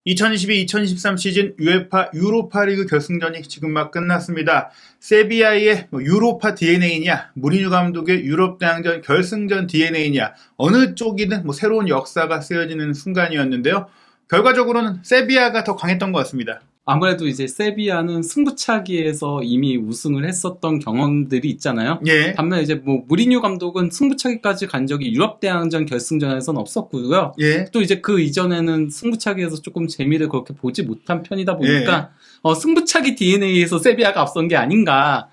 2022-2023 시즌 UEFA 유로파리그 결승전이 지금 막 끝났습니다. 세비야의 유로파 DNA냐, 무리뉴 감독의 유럽 대항전 결승전 DNA냐, 어느 쪽이든 새로운 역사가 쓰여지는 순간이었는데요. 결과적으로는 세비야가 더 강했던 것 같습니다. 아무래도 이제 세비야는 승부차기에서 이미 우승을 했었던 경험들이 있잖아요. 예. 반면에 이제 무리뉴 감독은 승부차기까지 간 적이 유럽 대항전 결승전에서는 없었고요. 예. 또 이제 그 이전에는 승부차기에서 조금 재미를 그렇게 보지 못한 편이다 보니까 승부차기 DNA에서 세비야가 앞선 게 아닌가.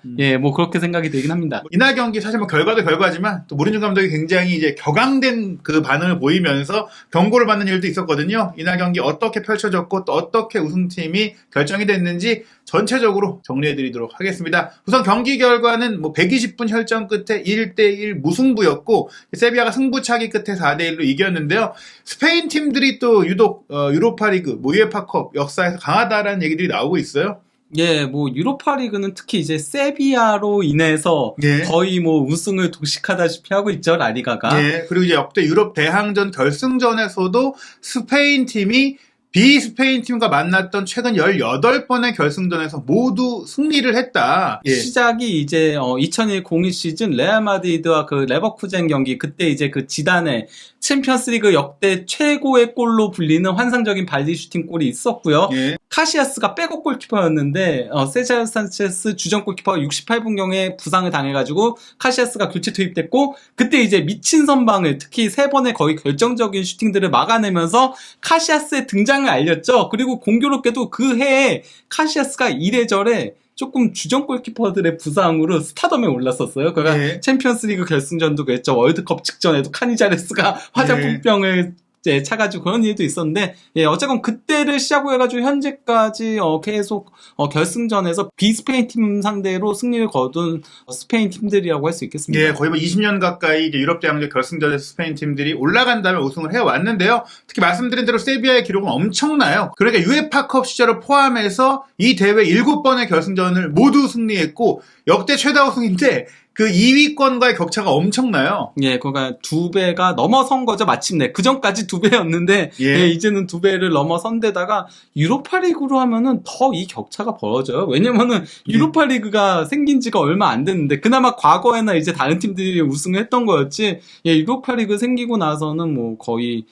그렇게 생각이 되긴 합니다. 이날 경기 사실 결과도 결과지만 또 무리뉴 감독이 굉장히 이제 격앙된 그 반응을 보이면서 경고를 받는 일도 있었거든요. 이날 경기 어떻게 펼쳐졌고 또 어떻게 우승팀이 결정이 됐는지 전체적으로 정리해드리도록 하겠습니다. 우선 경기 결과는 120분 혈전 끝에 1대1 무승부였고 세비야가 승부차기 끝에 4대1로 이겼는데요. 스페인 팀들이 또 유독 유로파리그, UEFA 컵 역사에서 강하다라는 얘기들이 나오고 있어요. 예, 유로파리그는 특히 이제 세비야로 인해서 거의 우승을 독식하다시피 하고 있죠, 라리가가. 예, 그리고 이제 역대 유럽 대항전 결승전에서도 스페인 팀이 비스페인 팀과 만났던 최근 18번의 결승전에서 모두 승리를 했다. 시작이 이제 2001-02 시즌 레알 마드리드와 그 레버쿠젠 경기, 그때 이제 그 지단의 챔피언스리그 역대 최고의 골로 불리는 환상적인 발리 슈팅 골이 있었고요. 카시아스가 백업 골키퍼였는데 세자르 산체스 주전 골키퍼가 68분경에 부상을 당해가지고 카시아스가 교체 투입됐고, 그때 이제 미친 선방을, 특히 3번의 거의 결정적인 슈팅들을 막아내면서 카시아스의 등장을 알렸죠. 그리고 공교롭게도 그 해에 카시아스가 이래저래 조금 주전 골키퍼들의 부상으로 스타덤에 올랐었어요. 그러니까 챔피언스리그 결승전도 그랬죠. 월드컵 직전에도 카니자레스가 화장품병을 차가지고 그런 일도 있었는데, 어쨌건 그때를 시작으로 해가지고 현재까지 계속 결승전에서 비스페인 팀 상대로 승리를 거둔 스페인 팀들이라고 할 수 있겠습니다. 예, 거의 20년 가까이 이제 유럽 대항전 결승전에서 스페인 팀들이 올라간 다음에 우승을 해왔는데요. 특히 말씀드린 대로 세비야의 기록은 엄청나요. 그러니까 UEFA 컵 시절을 포함해서 이 대회 7번의 결승전을 모두 승리했고 역대 최다 우승인데 그 2위권과의 격차가 엄청나요. 그러니까 2배가 넘어선 거죠, 마침내. 그 전까지 2배였는데, 이제는 2배를 넘어선 데다가, 유로파리그로 하면은 더 이 격차가 벌어져요. 왜냐면은, 유로파리그가 생긴 지가 얼마 안 됐는데, 그나마 과거에나 이제 다른 팀들이 우승을 했던 거였지, 유로파리그 생기고 나서는 거의,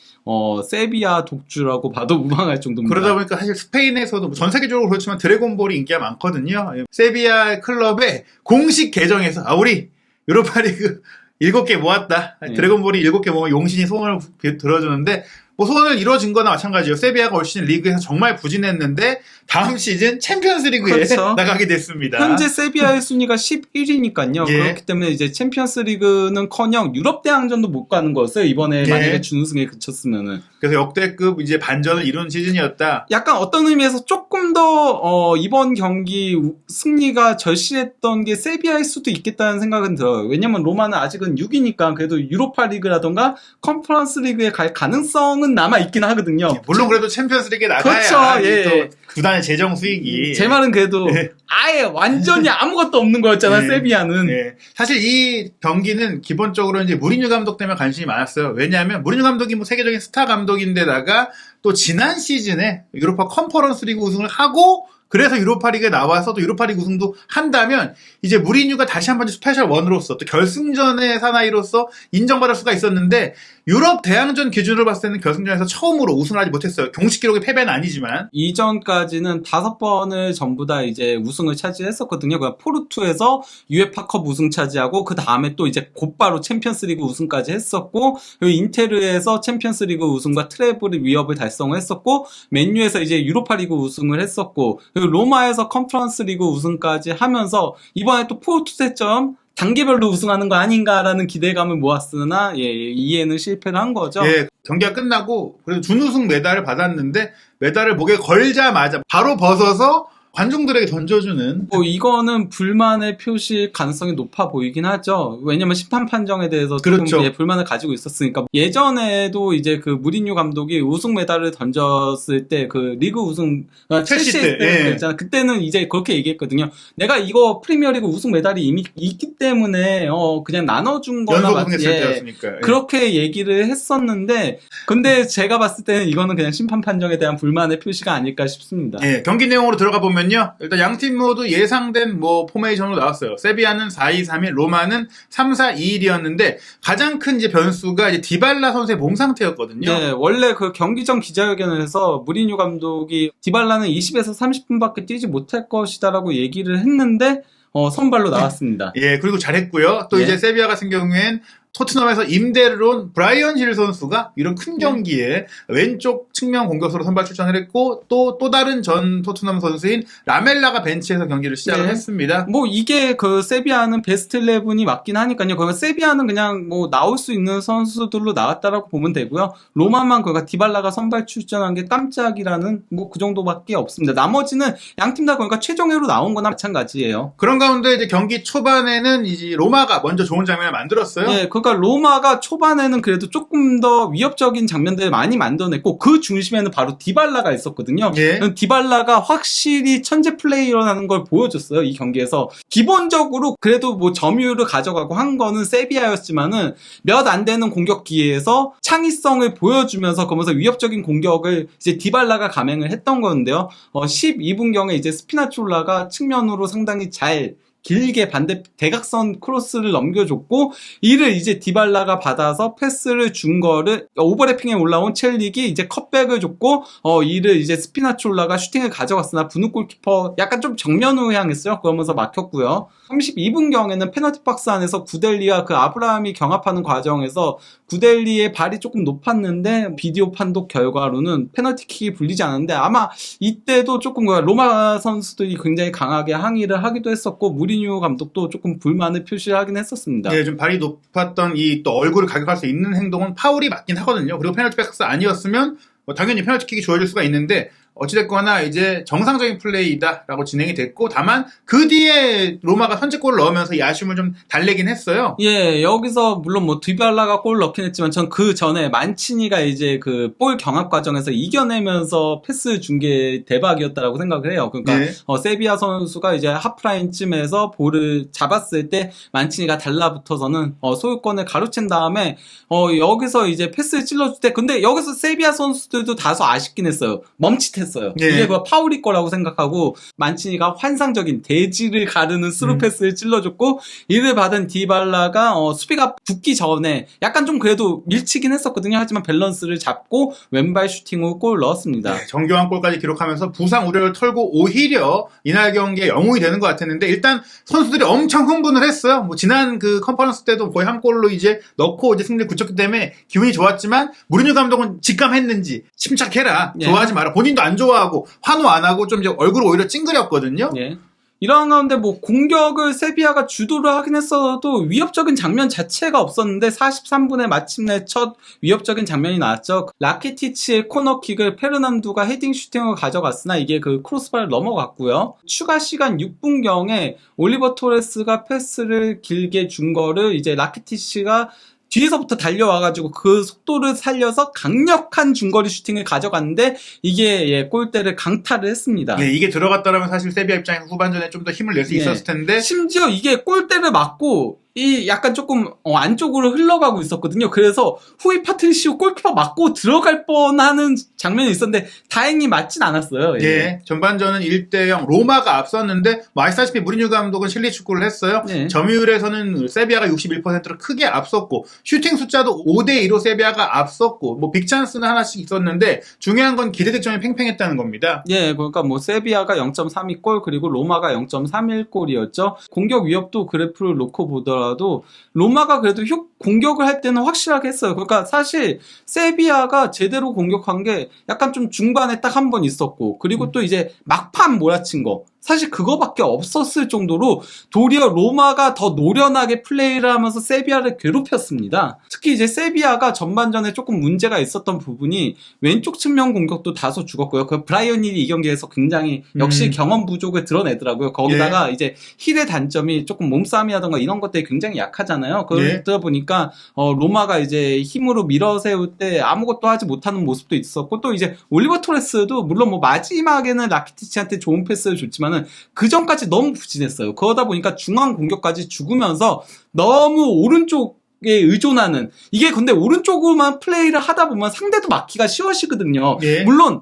세비야 독주라고 봐도 무방할 정도입니다. 그러다 보니까 사실 스페인에서도 전 세계적으로 그렇지만 드래곤볼이 인기가 많거든요. 세비야 클럽의 공식 계정에서, 우리 유로파리그 7개 모았다. 드래곤볼이 7개 모으면 용신이 소원을 들어주는데, 소원을 이뤄진 거나 마찬가지예요. 세비야가 올 시즌 리그에서 정말 부진했는데 다음 시즌 챔피언스리그에 나가게 됐습니다. 현재 세비야의 순위가 11위니까요. 그렇기 때문에 이제 챔피언스리그는커녕 유럽 대항전도 못 가는 거였어요. 이번에 만약에 준우승에 그쳤으면은. 그래서 역대급 이제 반전을 이룬 시즌이었다. 약간 어떤 의미에서 조금 더 이번 경기 승리가 절실했던 게 세비야일 수도 있겠다는 생각은 들어요. 왜냐면 로마는 아직은 6위니까 그래도 유로파리그라던가 컨퍼런스 리그에 갈 가능성은 남아 있긴 하거든요. 물론 그래도 챔피언스리그에 나가야 또 구단의 재정 수익이. 제 말은 그래도 아예 완전히 아무것도 없는 거였잖아, 세비야는. 사실 이 경기는 기본적으로 이제 무리뉴 감독 때문에 관심이 많았어요. 왜냐하면 무리뉴 감독이 세계적인 스타 감독인데다가 또 지난 시즌에 유로파 컨퍼런스 리그 우승을 하고 그래서 유로파리그에 나와서 또 유로파리그 우승도 한다면 이제 무리뉴가 다시 한번 스페셜 원으로서 또 결승전의 사나이로서 인정받을 수가 있었는데 유럽 대항전 기준으로 봤을 때는 결승전에서 처음으로 우승을 하지 못했어요. 공식 기록의 패배는 아니지만. 이전까지는 5번을 전부 다 이제 우승을 차지했었거든요. 그러니까 포르투에서 UEFA 컵 우승 차지하고 그 다음에 또 이제 곧바로 챔피언스리그 우승까지 했었고, 그리고 인테르에서 챔피언스리그 우승과 트래블 위협을 달성했었고, 맨유에서 이제 유로파리그 우승을 했었고, 그리고 로마에서 컨퍼런스 리그 우승까지 하면서 이번에 또 포르투처럼 단계별로 우승하는 거 아닌가라는 기대감을 모았으나 이해는 실패를 한 거죠. 경기가 끝나고 그래도 준우승 메달을 받았는데 메달을 목에 걸자마자 바로 벗어서 관중들에게 던져주는 뭐 이거는 불만의 표시 가능성이 높아 보이긴 하죠. 왜냐면 심판 판정에 대해서 조금 그렇죠. 예, 불만을 가지고 있었으니까. 예전에도 이제 그 무리뉴 감독이 우승 메달을 던졌을 때 그 리그 우승 첼시 첼시 때 예. 그랬잖아. 그때는 이제 그렇게 얘기했거든요. 내가 이거 프리미어리그 우승 메달이 이미 있기 때문에 그냥 나눠준 거나 연속 마치- 우승했을 예, 때였으니까. 예. 그렇게 얘기를 했었는데 근데 제가 봤을 때는 이거는 그냥 심판 판정에 대한 불만의 표시가 아닐까 싶습니다. 예, 경기 내용으로 들어가 보면요. 일단 양 팀 모두 예상된 뭐 포메이션으로 나왔어요. 세비야는 4-2-3-1, 로마는 3-4-2-1이었는데 가장 큰 이제 변수가 이제 디발라 선수의 몸 상태였거든요. 네, 원래 그 경기 전 기자회견에서 무리뉴 감독이 디발라는 20에서 30분밖에 뛰지 못할 것이다라고 얘기를 했는데 선발로 나왔습니다. 예, 그리고 잘했고요. 또 예. 이제 세비야 같은 경우엔 토트넘에서 임대를 온 브라이언 힐 선수가 이런 큰 경기에 왼쪽 측면 공격수로 선발 출전을 했고 또 다른 전 토트넘 선수인 라멜라가 벤치에서 경기를 시작을 네. 했습니다. 뭐 이게 그 세비야는 베스트 11이 맞긴 하니까요. 그러니까 세비야는 그냥 뭐 나올 수 있는 선수들로 나왔다라고 보면 되고요. 로마만 그러니까 디발라가 선발 출전한 게 깜짝이라는 뭐 그 정도밖에 없습니다. 나머지는 양 팀 다 그러니까 최종회로 나온 거나 마찬가지예요. 그런 가운데 이제 경기 초반에는 이제 로마가 먼저 좋은 장면을 만들었어요. 예, 그러니까 로마가 초반에는 그래도 조금 더 위협적인 장면들을 많이 만들어냈고 그 중심에는 바로 디발라가 있었거든요. 예. 디발라가 확실히 천재 플레이어라는 걸 보여줬어요. 이 경기에서. 기본적으로 그래도 뭐 점유율을 가져가고 한 거는 세비야였지만은 몇 안 되는 공격 기회에서 창의성을 보여주면서 그러면서 위협적인 공격을 이제 디발라가 감행을 했던 건데요. 12분경에 이제 스피나촐라가 측면으로 상당히 잘 길게 반대 대각선 크로스를 넘겨줬고 이를 이제 디발라가 받아서 패스를 준 거를 오버래핑에 올라온 첼릭이 이제 컷백을 줬고 이를 이제 스피나촐라가 슈팅을 가져갔으나 분우 골키퍼 약간 좀 정면으로 향했어요. 그러면서 막혔고요. 32분경에는 페널티 박스 안에서 구델리와 그 아브라함이 경합하는 과정에서 구델리의 발이 조금 높았는데 비디오 판독 결과로는 페널티킥이 불리지 않았는데 아마 이때도 조금 로마 선수들이 굉장히 강하게 항의를 하기도 했었고 무리뉴 감독도 조금 불만을 표시를 하긴 했었습니다. 예, 좀 발이 높았던 이 또 얼굴을 가격할 수 있는 행동은 파울이 맞긴 하거든요. 그리고 페널티 박스 아니었으면 당연히 페널티킥이 주어질 수가 있는데 어찌됐거나 이제 정상적인 플레이다라고 진행이 됐고 다만 그 뒤에 로마가 선제골을 넣으면서 이 아쉬움을 좀 달래긴 했어요. 예, 여기서 물론 뭐 디발라가 골 넣긴 했지만 전 그 전에 만치니가 이제 그 볼 경합 과정에서 이겨내면서 패스 준 게 대박이었다라고 생각을 해요. 그러니까 네. 세비야 선수가 이제 하프라인쯤에서 볼을 잡았을 때 만치니가 달라붙어서는 소유권을 가로챈 다음에 여기서 이제 패스를 찔러줄 때 근데 여기서 세비야 선수들도 다소 아쉽긴 했어요. 멈칫했어요. 예. 이게 그 파울일 거라고 생각하고 만치니가 환상적인 대지를 가르는 스루 패스를 찔러줬고 이를 받은 디발라가 수비가 붙기 전에 약간 좀 그래도 밀치긴 했었거든요. 하지만 밸런스를 잡고 왼발 슈팅으로 골 넣었습니다. 네, 정교한 골까지 기록하면서 부상 우려를 털고 오히려 이날 경기에 영웅이 되는 것 같았는데 일단 선수들이 엄청 흥분을 했어요. 뭐 지난 그 컨퍼런스 때도 거의 한 골로 이제 넣고 이제 승리를 굳혔기 때문에 기분이 좋았지만 무리뉴 감독은 직감했는지 침착해라. 예. 좋아하지 마라. 본인도 안 좋아하고 환호 안 하고 좀 이제 얼굴을 오히려 찡그렸거든요. 예. 이러한 가운데 뭐 공격을 세비야가 주도를 하긴 했어도 위협적인 장면 자체가 없었는데 43분에 마침내 첫 위협적인 장면이 나왔죠. 라키티치의 코너킥을 페르난두가 헤딩 슈팅으로 가져갔으나 이게 그 크로스바를 넘어갔고요. 추가 시간 6분경에 올리버 토레스가 패스를 길게 준 거를 이제 라키티치가 뒤에서부터 달려와가지고 그 속도를 살려서 강력한 중거리 슈팅을 가져갔는데 이게 골대를 강타를 했습니다. 네, 이게 들어갔다라면 사실 세비야 입장에서 후반전에 좀 더 힘을 낼 수 네. 있었을 텐데 심지어 이게 골대를 맞고 이 약간 조금 안쪽으로 흘러가고 있었거든요. 그래서 후이 파트리시오 골키퍼 맞고 들어갈 뻔하는 장면이 있었는데 다행히 맞진 않았어요. 예, 전반전은 1-0 로마가 앞섰는데 뭐 아시다시피 무리뉴 감독은 실리 축구를 했어요. 네. 점유율에서는 세비야가 61%로 크게 앞섰고 슈팅 숫자도 5-2로 세비야가 앞섰고 뭐 빅찬스는 하나씩 있었는데 중요한 건 기대 득점이 팽팽했다는 겁니다. 예, 그러니까 뭐 세비야가 0.32골 그리고 로마가 0.31골이었죠. 공격 위협도 그래프를 놓고 보더라도 로마가 그래도 공격을 할 때는 확실하게 했어요. 그러니까 사실 세비야가 제대로 공격한 게 약간 좀 중반에 딱 한 번 있었고 그리고 또 이제 막판 몰아친 거 사실 그거밖에 없었을 정도로 도리어 로마가 더 노련하게 플레이를 하면서 세비야를 괴롭혔습니다. 특히 이제 세비야가 전반전에 조금 문제가 있었던 부분이 왼쪽 측면 공격도 다소 죽었고요. 그 브라이언 힐이 이 경기에서 굉장히 역시 경험 부족을 드러내더라고요. 거기다가 이제 힐의 단점이 조금 몸싸움이라던가 이런 것들이 굉장히 약하잖아요. 그러다 보니까 로마가 이제 힘으로 밀어세울 때 아무것도 하지 못하는 모습도 있었고, 또 이제 올리버 토레스도 물론 뭐 마지막에는 라키티치한테 좋은 패스를 줬지만은 그 전까지 너무 부진했어요. 그러다 보니까 중앙 공격까지 죽으면서 너무 오른쪽에 의존하는, 이게 근데 오른쪽으로만 플레이를 하다 보면 상대도 막기가 쉬워지거든요. 예. 물론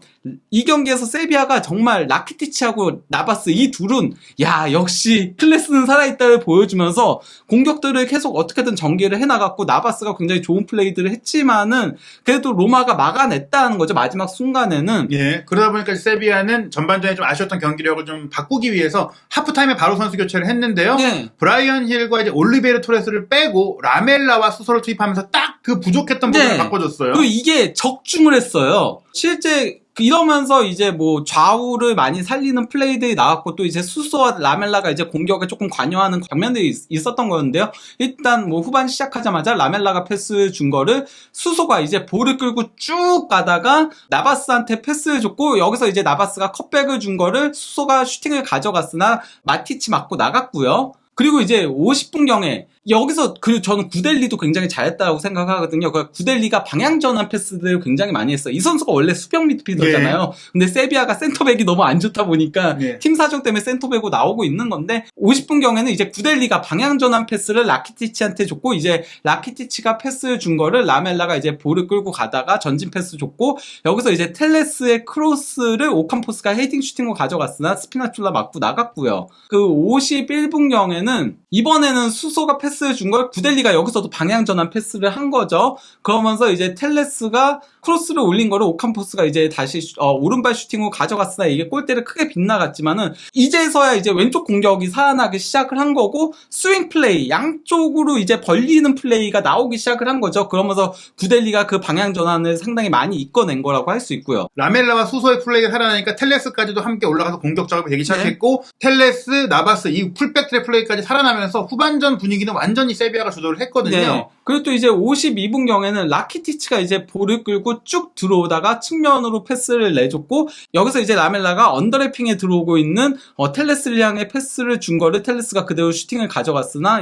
이 경기에서 세비야가 정말 라키티치하고 나바스 이 둘은 야 역시 클래스는 살아있다를 보여주면서 공격들을 계속 어떻게든 전개를 해나갔고, 나바스가 굉장히 좋은 플레이들을 했지만은 그래도 로마가 막아냈다는 거죠. 마지막 순간에는. 예, 그러다 보니까 세비야는 전반전에 좀 아쉬웠던 경기력을 좀 바꾸기 위해서 하프타임에 바로 선수 교체를 했는데요. 예. 브라이언 힐과 이제 올리베르 토레스를 빼고 라멜라와 수소를 투입하면서 딱 그 부족했던 부분을 바꿔줬어요. 그리고 이게 적중을 했어요. 실제 이러면서 이제 뭐 좌우를 많이 살리는 플레이들이 나왔고, 또 이제 수소와 라멜라가 이제 공격에 조금 관여하는 장면들이 있었던 거였는데요. 일단 뭐 후반 시작하자마자 라멜라가 패스 준 거를 수소가 이제 볼을 끌고 쭉 가다가 나바스한테 패스를 줬고, 여기서 이제 나바스가 컷백을 준 거를 수소가 슈팅을 가져갔으나 마티치 맞고 나갔고요. 그리고 이제 50분경에 여기서 저는 구델리도 굉장히 잘했다고 생각하거든요. 구델리가 방향 전환 패스들을 굉장히 많이 했어요. 이 선수가 원래 수평 미드필더잖아요. 근데 세비야가 센터백이 너무 안 좋다 보니까 팀 사정 때문에 센터백으로 나오고 있는 건데, 50분경에는 이제 구델리가 방향 전환 패스를 라키티치한테 줬고, 이제 라키티치가 패스를 준 거를 라멜라가 이제 볼을 끌고 가다가 전진 패스 줬고, 여기서 이제 텔레스의 크로스를 오캄포스가 헤딩 슈팅으로 가져갔으나 스피나출라 맞고 나갔고요. 그 51분경에는 이번에는 수소가 패스를 준 걸 구델리가 여기서도 방향 전환 패스를 한 거죠. 그러면서 이제 텔레스가 크로스를 올린 거를 오캄포스가 이제 다시 오른발 슈팅으로 가져갔으나 이게 골대를 크게 빗나갔지만은, 이제서야 이제 왼쪽 공격이 살아나기 시작을 한 거고, 스윙 플레이 양쪽으로 이제 벌리는 플레이가 나오기 시작을 한 거죠. 그러면서 구델리가 그 방향 전환을 상당히 많이 이끌어낸 거라고 할 수 있고요. 라멜라와 수소의 플레이가 살아나니까 텔레스까지도 함께 올라가서 공격 작업이 되기 시작했고, 텔레스, 나바스 이 풀백들의 플레이까지 살아나면서 후반전 분위기는 완전히 세비야가 주도를 했거든요. 그리고 또 이제 52분경에는 라키티치가 이제 볼을 끌고 쭉 들어오다가 측면으로 패스를 내줬고, 여기서 이제 라멜라가 언더래핑에 들어오고 있는 텔레스를 향해 패스를 준 거를 텔레스가 그대로 슈팅을 가져갔으나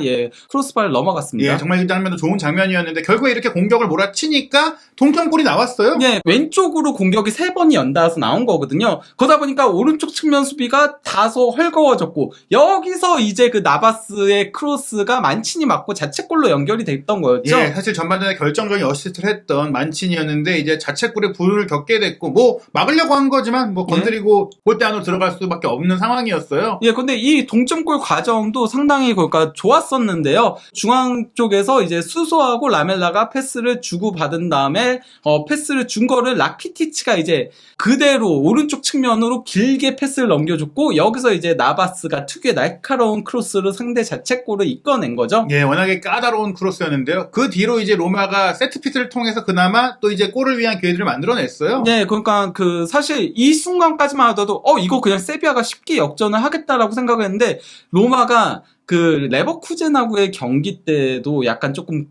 크로스바를 넘어갔습니다. 예, 정말 이 장면도 좋은 장면이었는데 결국에 이렇게 공격을 몰아치니까 동점골이 나왔어요. 왼쪽으로 공격이 3번이 연달아서 나온 거거든요. 그러다 보니까 오른쪽 측면 수비가 다소 헐거워졌고, 여기서 이제 그 나바스의 크로스가 만치니 맞고 자책골로 연결이 됐던 거였죠. 예, 사실 전반전에 결정적인 어시스트를 했던 만치니였는데 이제 자책골에 불을 겪게 됐고, 뭐 막으려고 한 거지만 뭐 건드리고 골대 안으로 들어갈 수밖에 없는 상황이었어요. 근데 이 동점골 과정도 상당히 그러니까 좋았었는데요. 중앙 쪽에서 이제 수소하고 라멜라가 패스를 주고 받은 다음에 패스를 준 거를 라키티치가 이제 그대로 오른쪽 측면으로 길게 패스를 넘겨줬고, 여기서 이제 나바스가 특유의 날카로운 크로스로 상대 자책골을 이끌어낸 거죠. 예, 워낙에 까다로운 크로스였는데요. 그 뒤로 이제 로마가 세트피스를 통해서 그나마 또 이제 골을 위한 기회들을 만들어냈어요. 그러니까 사실 이 순간까지만 하더라도 이거 그냥 세비야가 쉽게 역전을 하겠다라고 생각했는데, 로마가 그 레버쿠젠하고의 경기 때도 약간 조금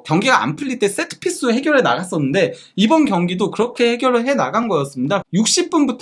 경기가 안 풀릴 때 세트피스로 해결해 나갔었는데, 이번 경기도 그렇게 해결을 해 나간 거였습니다. 60분부터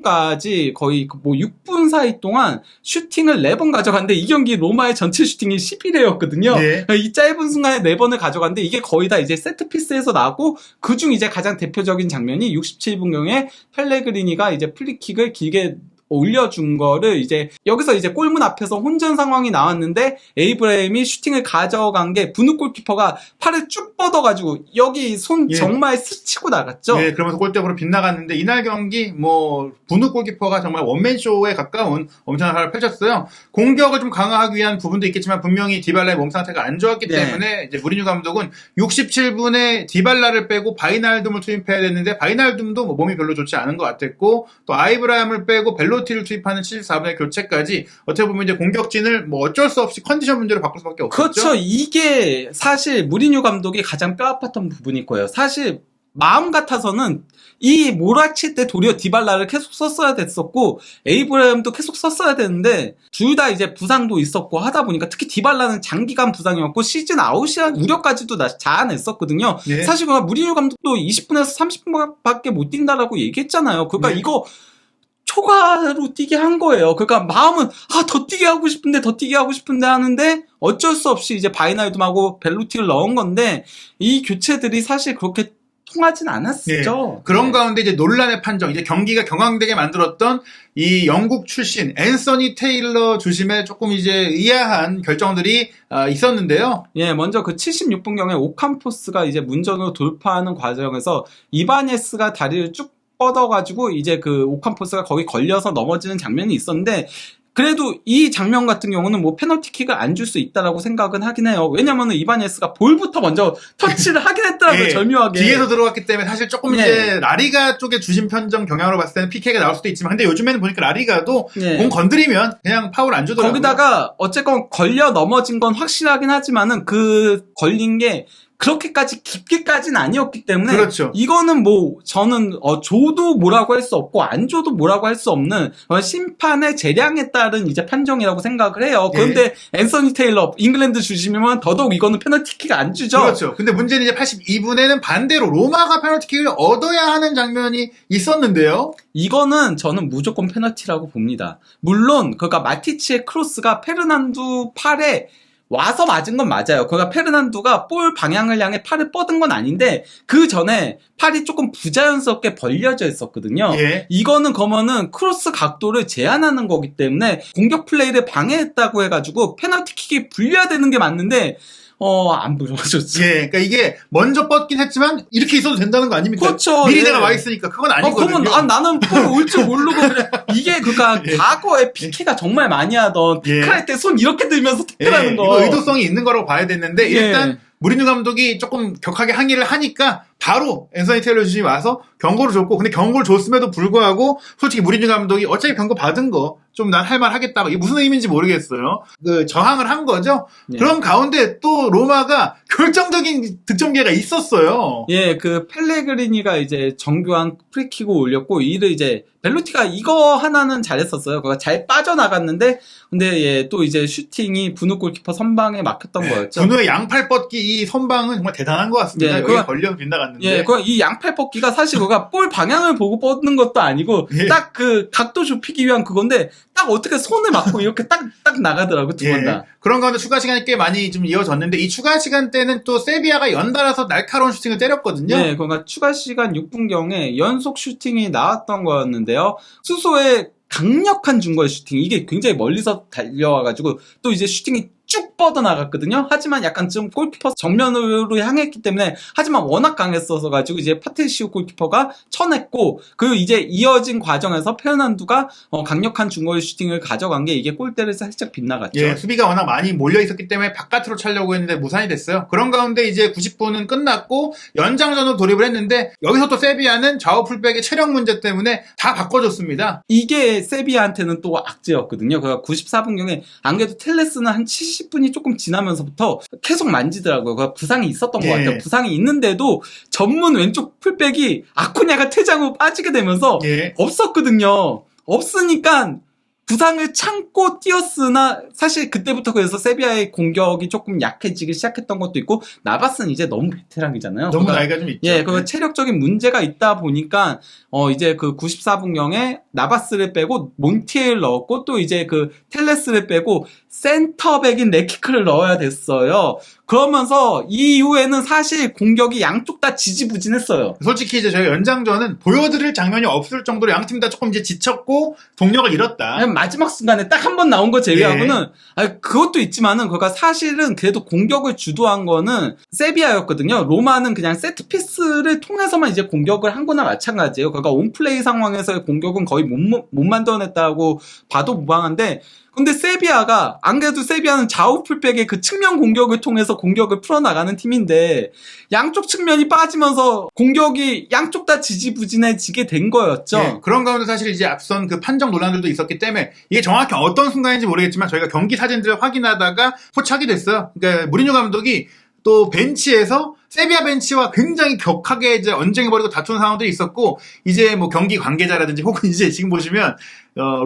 66분까지 거의 뭐 6분 사이 동안 슈팅을 4번 가져갔는데, 이 경기 로마의 전체 슈팅이 11회였거든요. 이 짧은 순간에 4번을 가져갔는데 이게 거의 다 이제 세트피스에서 나고, 그중 이제 가장 대표적인 장면이 67분경에 펠레그리니가 이제 프리킥을 길게 올려준 거를 이제 여기서 이제 골문 앞에서 혼전 상황이 나왔는데, 에이브라임이 슈팅을 가져간 게 분우 골키퍼가 팔을 쭉 뻗어가지고 여기 손 정말 스치고 나갔죠. 그러면서 골대으로 빗나갔는데, 이날 경기 뭐 분우 골키퍼가 정말 원맨쇼에 가까운 엄청난 활약을 펼쳤어요. 공격을 좀 강화하기 위한 부분도 있겠지만 분명히 디발라의 몸 상태가 안 좋았기 때문에 이제 무리뉴 감독은 67분에 디발라를 빼고 바이날둠을 투입해야 됐는데, 바이날둠도 뭐 몸이 별로 좋지 않은 것 같았고, 또 아이브라임을 빼고 벨로티를 투입하는 74분의 교체까지 어떻게 보면 이제 공격진을 뭐 어쩔 수 없이 컨디션 문제로 바꿀 수밖에 없었죠. 그렇죠. 이게 사실 무리뉴 감독이 가장 뼈아팠던 부분일 거예요. 사실 마음 같아서는 이 몰아칠 때 도리어 디발라를 계속 썼어야 됐었고 에이브라함도 계속 썼어야 되는데 둘 다 이제 부상도 있었고 하다 보니까 특히 디발라는 장기간 부상이었고 시즌 아웃이라는 우려까지도 자아냈었거든요. 예. 사실 그냥 무리뉴 감독도 20분에서 30분밖에 못 뛴다라고 얘기했잖아요. 그러니까 네. 이거 초과로 뛰게 한 거예요. 그러니까 마음은 더 뛰게 하고 싶은데 하는데 어쩔 수 없이 이제 바이나이듬하고 벨루티를 넣은 건데 이 교체들이 사실 그렇게 통하진 않았죠. 그런 네. 가운데 이제 논란의 판정, 이제 경기가 경황되게 만들었던 이 영국 출신 앤서니 테일러 주심에 조금 이제 의아한 결정들이 있었는데요. 예, 먼저 그 76분경에 오캄포스가 이제 문전으로 돌파하는 과정에서 이바네스가 다리를 쭉 뻗어가지고 이제 그 오캄포스가 거기 걸려서 넘어지는 장면이 있었는데 그래도 이 장면 같은 경우는 뭐 페널티킥을 안 줄 수 있다라고 생각은 하긴 해요. 왜냐면은 이바네스가 볼부터 먼저 터치를 하긴 했더라고요. 예, 절묘하게. 뒤에서 들어갔기 때문에 사실 조금 예. 이제 라리가 쪽의 주심 편정 경향으로 봤을 때는 PK가 나올 수도 있지만 근데 요즘에는 보니까 라리가도 예. 공 건드리면 그냥 파울 안 주더라고요. 거기다가 어쨌건 걸려 넘어진 건 확실하긴 하지만은 그 걸린 게 그렇게까지 깊게까지는 아니었기 때문에 그렇죠. 이거는 뭐 저는 줘도 뭐라고 할 수 없고 안 줘도 뭐라고 할 수 없는 심판의 재량에 따른 이제 판정이라고 생각을 해요. 그런데 앤서니 테일러 잉글랜드 주심이면 더더욱 이거는 페널티킥 안 주죠. 그렇죠. 근데 문제는 이제 82분에는 반대로 로마가 페널티킥을 얻어야 하는 장면이 있었는데요. 이거는 저는 무조건 페널티라고 봅니다. 물론 그러니까 마티치의 크로스가 페르난두 팔에 와서 맞은 건 맞아요. 그러니까 페르난두가 볼 방향을 향해 팔을 뻗은 건 아닌데 그 전에 팔이 조금 부자연스럽게 벌려져 있었거든요. 예. 이거는 그러면은 크로스 각도를 제한하는 거기 때문에 공격 플레이를 방해했다고 해가지고 페널티킥이 불려야 되는 게 맞는데 안 불어줬죠. 예, 그러니까 이게 먼저 뻗긴 했지만 이렇게 있어도 된다는 거 아닙니까? 그렇죠. 미리 예. 내가 와 있으니까 그건 아니거든요. 그러면 나는 볼 올 줄 모르고 그래. 이게 그러니까 예. 과거에 피케가 정말 많이 하던 예. 태클할 때 손 이렇게 들면서 태클하는 예, 거. 이거 의도성이 있는 거라고 봐야 됐는데 예. 일단 무리뉴 감독이 조금 격하게 항의를 하니까 바로 앤서니 테일러 주심이 와서 경고를 줬고 근데 경고를 줬음에도 불구하고 솔직히 무리뉴 감독이 어차피 경고 받은 거 좀 난 할 말 하겠다. 이게 무슨 의미인지 모르겠어요. 그 저항을 한 거죠. 예. 그런 가운데 또 로마가 결정적인 득점 기회가 있었어요. 예, 그 펠레그리니가 이제 정교한 프리킥을 올렸고 이를 이제 벨루티가 이거 하나는 잘했었어요. 그거 잘 빠져나갔는데 근데 예, 또 이제 슈팅이 분우 골키퍼 선방에 막혔던 거였죠. 분우의 양팔 뻗기 이 선방은 정말 대단한 것 같습니다. 예, 여기 그거- 걸려서 빗나갔는데. 예, 이 양팔 뻗기가 사실 그가 볼 방향을 보고 뻗는 것도 아니고 예. 딱 그 각도 좁히기 위한 그건데 딱 어떻게 손을 맞고 이렇게 딱 나가더라고 두 번 다. 그런 가운데 추가 시간이 꽤 많이 좀 이어졌는데 이 추가 시간 때는 또 세비야가 연달아서 날카로운 슈팅을 때렸거든요. 네, 그러니까 추가 시간 6분경에 연속 슈팅이 나왔던 거였는데요. 수소의 강력한 중거리 슈팅, 이게 굉장히 멀리서 달려와가지고 또 이제 슈팅이 쭉 뻗어나갔거든요. 하지만 약간 좀 골키퍼 정면으로 향했기 때문에 하지만 워낙 강했어서 가지고 이제 파테시오 골키퍼가 쳐냈고 그리고 이제 이어진 과정에서 페르난두가 강력한 중거리 슈팅을 가져간 게 이게 골대를 살짝 빗나갔죠. 예, 수비가 워낙 많이 몰려 있었기 때문에 바깥으로 차려고 했는데 무산이 됐어요. 그런 가운데 이제 90분은 끝났고 연장전으로 돌입을 했는데 여기서 또 세비야는 좌우 풀백의 체력 문제 때문에 다 바꿔줬습니다. 이게 세비야한테는 또 악재였거든요. 그러니까 94분경에 안 그래도 텔레스는 한 70분이 조금 지나면서부터 계속 만지더라고요. 그러니까 부상이 있었던 것 예. 같아요. 부상이 있는데도 전문 왼쪽 풀백이 아쿠냐가 퇴장으로 빠지게 되면서 예. 없었거든요. 없으니까 부상을 참고 뛰었으나 사실 그때부터 그래서 세비야의 공격이 조금 약해지기 시작했던 것도 있고 나바스는 이제 너무 베테랑이잖아요. 너무 그러니까 나이가 좀 있죠. 예, 그 체력적인 문제가 있다 보니까 이제 그 94분경에 나바스를 빼고 몬티에를 넣었고 또 이제 그 텔레스를 빼고 센터백인 레키크를 넣어야 됐어요. 그러면서 이 이후에는 사실 공격이 양쪽 다 지지부진했어요. 솔직히 이제 저희 연장전은 보여드릴 장면이 없을 정도로 양 팀 다 조금 이제 지쳤고 동력을 잃었다. 아니, 마지막 순간에 딱 한 번 나온 거 제외하고는 그것도 있지만은 그가 사실은 그래도 공격을 주도한 거는 세비야였거든요. 로마는 그냥 세트피스를 통해서만 이제 공격을 한 거나 마찬가지예요. 그러니까 온플레이 상황에서의 공격은 거의 못 만들어냈다고 봐도 무방한데 근데 세비야가 안 그래도 세비야는 좌우 풀백의 그 측면 공격을 통해서 공격을 풀어나가는 팀인데 양쪽 측면이 빠지면서 공격이 양쪽 다 지지부진해지게 된 거였죠. 예, 그런 가운데 사실 이제 앞선 그 판정 논란들도 있었기 때문에 이게 정확히 어떤 순간인지 모르겠지만 저희가 경기 사진들을 확인하다가 포착이 됐어요. 그러니까 무리뉴 감독이 또 벤치에서 세비야 벤치와 굉장히 격하게 이제 언쟁을 벌이고 다투는 상황들이 있었고, 이제 뭐 경기 관계자라든지 혹은 이제 지금 보시면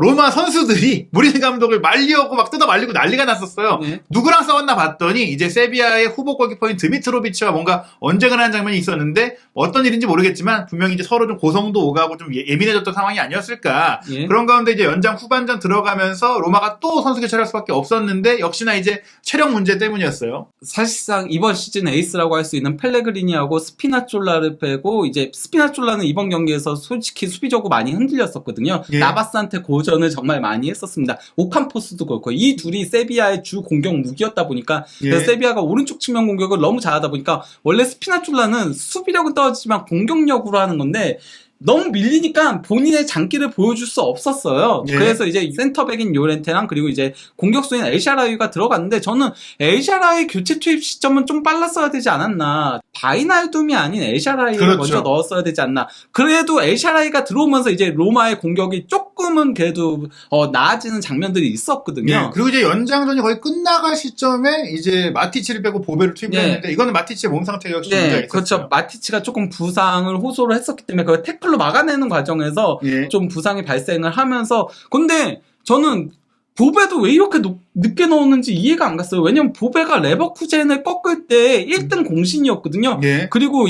로마 선수들이 무리뉴 감독을 말리고 막 뜯어 말리고 난리가 났었어요. 네. 누구랑 싸웠나 봤더니 이제 세비야의 후보 골키퍼인 드미트로비치와 뭔가 언쟁을 하는 장면이 있었는데, 어떤 일인지 모르겠지만 분명히 이제 서로 좀 고성도 오가고 좀 예민해졌던 상황이 아니었을까. 예. 그런 가운데 이제 연장 후반전 들어가면서 로마가 또 선수 교체를 할 수밖에 없었는데, 역시나 이제 체력 문제 때문이었어요. 사실상 이번 시즌 에이스라고 할 수 있는 펠레그리니하고 스피나졸라를 빼고, 이제 스피나졸라는 이번 경기에서 솔직히 수비적으로 많이 흔들렸었거든요. 예. 나바스한테 고전을 정말 많이 했었습니다. 오캄포스도 그렇고, 이 둘이 세비야의 주 공격 무기였다 보니까, 예. 그래서 세비야가 오른쪽 측면 공격을 너무 잘하다 보니까, 원래 스피나졸라는 수비력은 떨어지지만 공격력으로 하는 건데, 너무 밀리니까 본인의 장기를 보여줄 수 없었어요. 예. 그래서 이제 센터백인 요렌테랑 그리고 이제 공격수인 엘샤라위가 들어갔는데, 저는 엘샤라위 교체 투입 시점은 좀 빨랐어야 되지 않았나. 바이날둠이 아닌 엘샤라위를 그렇죠. 먼저 넣었어야 되지 않나. 그래도 엘샤라위가 들어오면서 이제 로마의 공격이 조금은 그래도 나아지는 장면들이 있었거든요. 예. 그리고 이제 연장전이 거의 끝나갈 시점에 이제 마티치를 빼고 보베를 투입을 예. 했는데, 이거는 마티치의 몸 상태가 역시 문제가 네, 있었어요. 그렇죠. 마티치가 조금 부상을 호소를 했었기 때문에 그 태클로 막아내는 과정에서 예. 좀 부상이 발생을 하면서, 근데 저는 보베도 왜 이렇게 늦게 넣었는지 이해가 안 갔어요. 왜냐면 보베가 레버쿠젠을 꺾을 때 1등 공신이었거든요. 예. 그리고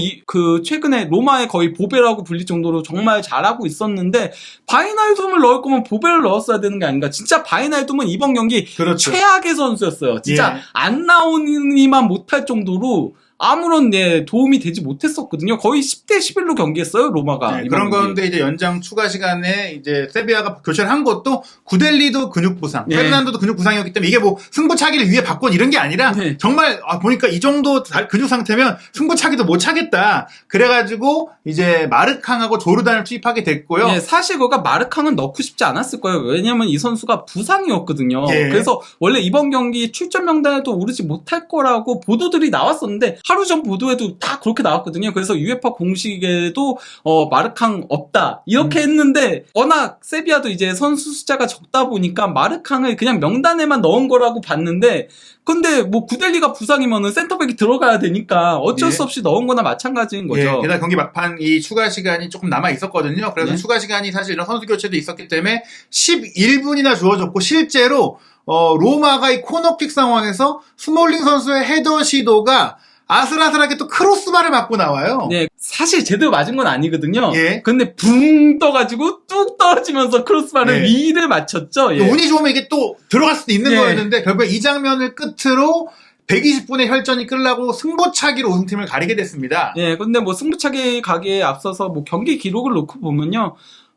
최근에 로마에 거의 보베라고 불릴 정도로 정말 잘하고 있었는데, 바이날둠을 넣을 거면 보베를 넣었어야 되는 게 아닌가. 진짜 바이날둠은 이번 경기 그렇죠. 최악의 선수였어요. 진짜 예. 안 나오니만 못할 정도로 아무런 도움이 되지 못했었거든요. 거의 10대 11로 경기했어요, 로마가. 네, 이번 그런 경기. 가운데 이제 연장 추가 시간에 이제 세비야가 교체를 한 것도 구델리도 근육 부상, 예. 페르난도도 근육 부상이었기 때문에, 이게 뭐 승부차기를 위해 바꾼 이런 게 아니라 네. 정말 보니까 이 정도 근육 상태면 승부차기도 못 차겠다. 그래가지고 이제 마르캉하고 조르단을 투입하게 됐고요. 예, 사실 그가 마르캉은 넣고 싶지 않았을 거예요. 왜냐면 이 선수가 부상이었거든요. 예. 그래서 원래 이번 경기 출전 명단에도 오르지 못할 거라고 보도들이 나왔었는데, 하루 전 보도에도 다 그렇게 나왔거든요. 그래서 UEFA 공식에도 마르캉 없다 이렇게 했는데, 워낙 세비야도 이제 선수 숫자가 적다 보니까 마르캉을 그냥 명단에만 넣은 거라고 봤는데, 근데 뭐 구델리가 부상이면은 센터백이 들어가야 되니까 어쩔 예. 수 없이 넣은 거나 마찬가지인 거죠. 예, 게다가 경기 막판 이 추가 시간이 조금 남아 있었거든요. 그래서 네. 추가 시간이 사실 이런 선수 교체도 있었기 때문에 11분이나 주어졌고, 실제로 로마가 이 코너킥 상황에서 스몰링 선수의 헤더 시도가 아슬아슬하게 또 크로스바를 맞고 나와요. 네, 사실 제대로 맞은 건 아니거든요. 예. 근데 붕 떠가지고 뚝 떨어지면서 크로스바를 예. 위를 맞췄죠. 예. 운이 좋으면 이게 또 들어갈 수도 있는 예. 거였는데, 결국에 이 장면을 끝으로 120분의 혈전이 끝나고 승부차기로 우승팀을 가리게 됐습니다. 예, 근데 뭐 승부차기 가기에 앞서서 뭐 경기 기록을 놓고 보면요,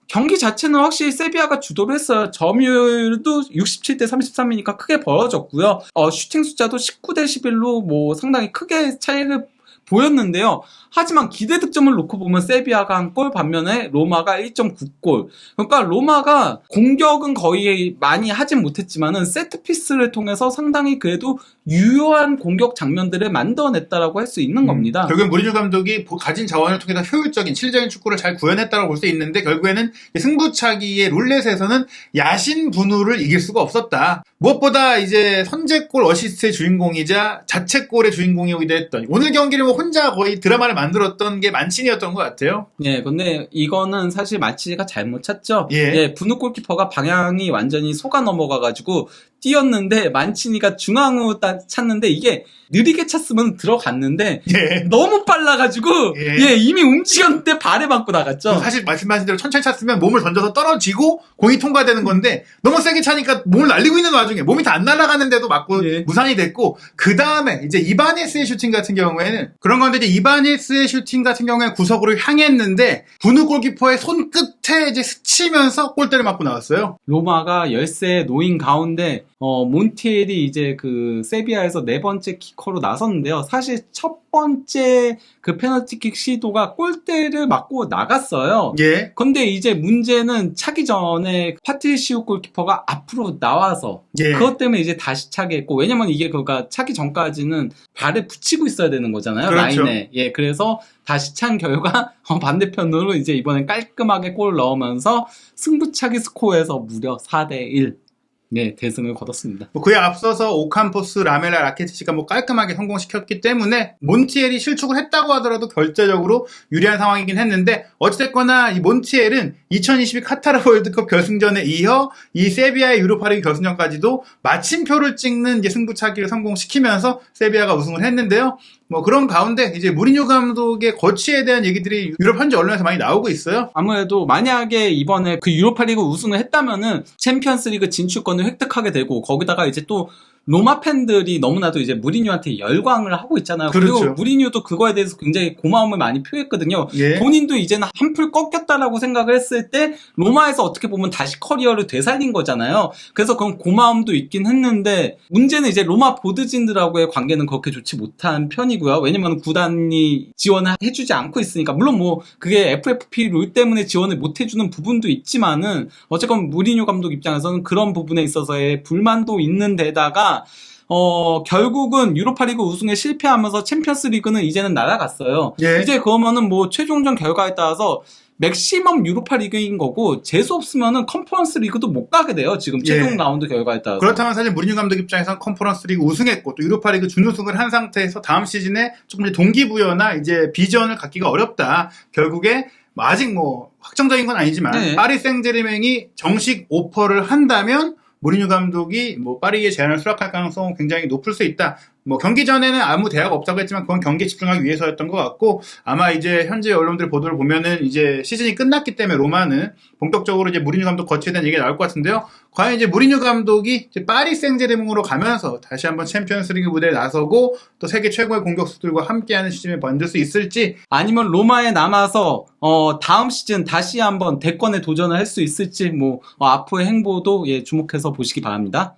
경기 자체는 확실히 세비야가 주도를 했어요. 점유율도 67대 33이니까 크게 벌어졌고요. 슈팅 숫자도 19대 11로 뭐 상당히 크게 차이를 보였는데요. 하지만 기대 득점을 놓고 보면 세비야가 한 골, 반면에 로마가 1.9골. 그러니까 로마가 공격은 거의 많이 하진 못했지만은 세트피스를 통해서 상당히 그래도 유효한 공격 장면들을 만들어냈다라고 할 수 있는 겁니다. 결국엔 무리뉴 감독이 가진 자원을 통해서 효율적인, 실질적인 축구를 잘 구현했다고 볼 수 있는데, 결국에는 승부차기의 룰렛에서는 야신 분우를 이길 수가 없었다. 무엇보다 이제 선제골 어시스트의 주인공이자 자책골의 주인공이기도 했던, 오늘 경기를 뭐 혼자 거의 드라마를 만들었던 게 만치니였던 것 같아요. 예, 근데 이거는 사실 마치가 잘못 찼죠. 예. 분우 골키퍼가 방향이 완전히 속아 넘어가가지고 뛰었는데, 만치니가 중앙으로 찼는데, 이게 느리게 찼으면 들어갔는데 예. 너무 빨라가지고 예. 이미 움직였는데 발에 맞고 나갔죠. 사실 말씀하신 대로 천천히 찼으면 몸을 던져서 떨어지고 공이 통과되는 건데, 너무 세게 차니까 몸을 날리고 있는 와중에 몸이 다 안 날아가는데도 맞고 예. 무산이 됐고, 그 다음에 이제 이바네스의 슈팅 같은 경우에는 그런 건데, 이제 이바네스의 슈팅 같은 경우에는 구석으로 향했는데 분우 골키퍼의 손끝에 이제 스치면서 골대를 맞고 나왔어요. 로마가 열세에 놓인 가운데 몬티엘이 이제 그 세비야에서 네 번째 키커로 나섰는데요. 사실 첫 번째 그 페널티킥 시도가 골대를 맞고 나갔어요. 예. 근데 이제 문제는 차기 전에 파트리시오 골키퍼가 앞으로 나와서 예. 그것 때문에 이제 다시 차게 했고, 왜냐면 이게 그가 차기 전까지는 발을 붙이고 있어야 되는 거잖아요. 그렇죠. 라인에. 예, 그래서 다시 찬 결과 반대편으로 이제 이번엔 깔끔하게 골 넣으면서 승부차기 스코어에서 무려 4대1. 네, 대승을 거뒀습니다. 뭐 그에 앞서서 오캄포스, 라멜라, 라키티치가 뭐 깔끔하게 성공시켰기 때문에 몬티엘이 실축을 했다고 하더라도 결제적으로 유리한 상황이긴 했는데 어찌됐거나 이 몬티엘은 2022 카타르 월드컵 결승전에 이어 이 세비야의 유로파리그 결승전까지도 마침표를 찍는 이제 승부차기를 성공시키면서 세비야가 우승을 했는데요. 뭐 그런 가운데 이제 무리뉴 감독의 거취에 대한 얘기들이 유럽 현지 언론에서 많이 나오고 있어요. 아무래도 만약에 이번에 그 유로파리그 우승을 했다면은 챔피언스리그 진출권을 획득하게 되고 거기다가 이제 또 로마 팬들이 너무나도 이제 무리뉴한테 열광을 하고 있잖아요. 그렇죠. 그리고 무리뉴도 그거에 대해서 굉장히 고마움을 많이 표했거든요. 예. 본인도 이제는 한풀 꺾였다라고 생각을 했을 때 로마에서 어떻게 보면 다시 커리어를 되살린 거잖아요. 그래서 그런 고마움도 있긴 했는데 문제는 이제 로마 보드진들하고의 관계는 그렇게 좋지 못한 편이고요. 왜냐면 구단이 지원을 해주지 않고 있으니까 물론 뭐 그게 FFP 룰 때문에 지원을 못 해주는 부분도 있지만은 어쨌건 무리뉴 감독 입장에서는 그런 부분에 있어서의 불만도 있는 데다가 결국은 유로파리그 우승에 실패하면서 챔피언스리그는 이제는 날아갔어요. 예. 이제 그러면은 뭐 최종전 결과에 따라서 맥시멈 유로파리그인 거고 재수 없으면은 컨퍼런스 리그도 못 가게 돼요. 지금 최종 예. 라운드 결과에 따라서. 그렇다면 사실 무리뉴 감독 입장에서는 컨퍼런스 리그 우승했고 또 유로파리그 준우승을 한 상태에서 다음 시즌에 조금 이제 동기부여나 이제 비전을 갖기가 어렵다. 결국에 아직 뭐 확정적인 건 아니지만 네. 파리 생제르맹이 정식 오퍼를 한다면 무리뉴 감독이 뭐 파리의 제안을 수락할 가능성은 굉장히 높을 수 있다. 뭐 경기 전에는 아무 대화가 없다고 했지만 그건 경기에 집중하기 위해서였던 것 같고 아마 이제 현지 언론들 보도를 보면은 이제 시즌이 끝났기 때문에 로마는 본격적으로 이제 무리뉴 감독 거치에 대한 얘기가 나올 것 같은데요. 과연 이제 무리뉴 감독이 이제 파리 생제르맹으로 가면서 다시 한번 챔피언스리그 무대에 나서고 또 세계 최고의 공격수들과 함께하는 시즌을 만들 수 있을지 아니면 로마에 남아서 다음 시즌 다시 한번 대권에 도전을 할 수 있을지 뭐 앞으로의 행보도 예, 주목해서 보시기 바랍니다.